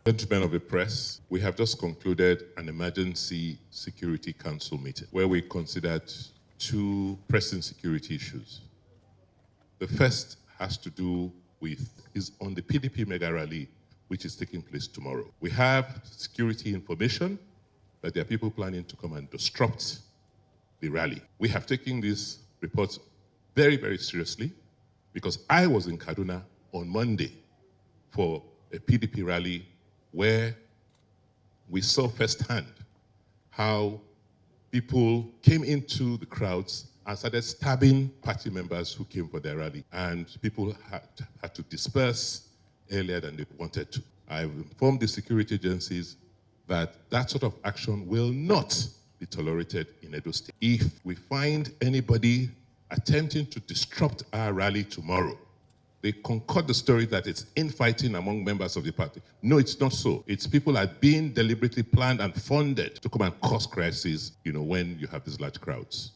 Gentlemen of the press, we have just concluded an emergency security council meeting where we considered two pressing security issues. The first has to do is on the PDP mega rally, which is taking place tomorrow. We have security information that there are people planning to come and disrupt the rally. We have taken these reports very, very seriously because I was in Kaduna on Monday for a PDP rally where we saw firsthand how people came into the crowds and started stabbing party members who came for their rally. And people had to disperse earlier than they wanted to. I've informed the security agencies that that sort of action will not be tolerated in Edo State. If we find anybody attempting to disrupt our rally tomorrow, they concoct the story that it's infighting among members of the party. No, it's not so. It's people are being deliberately planned and funded to come and cause crises, when you have these large crowds.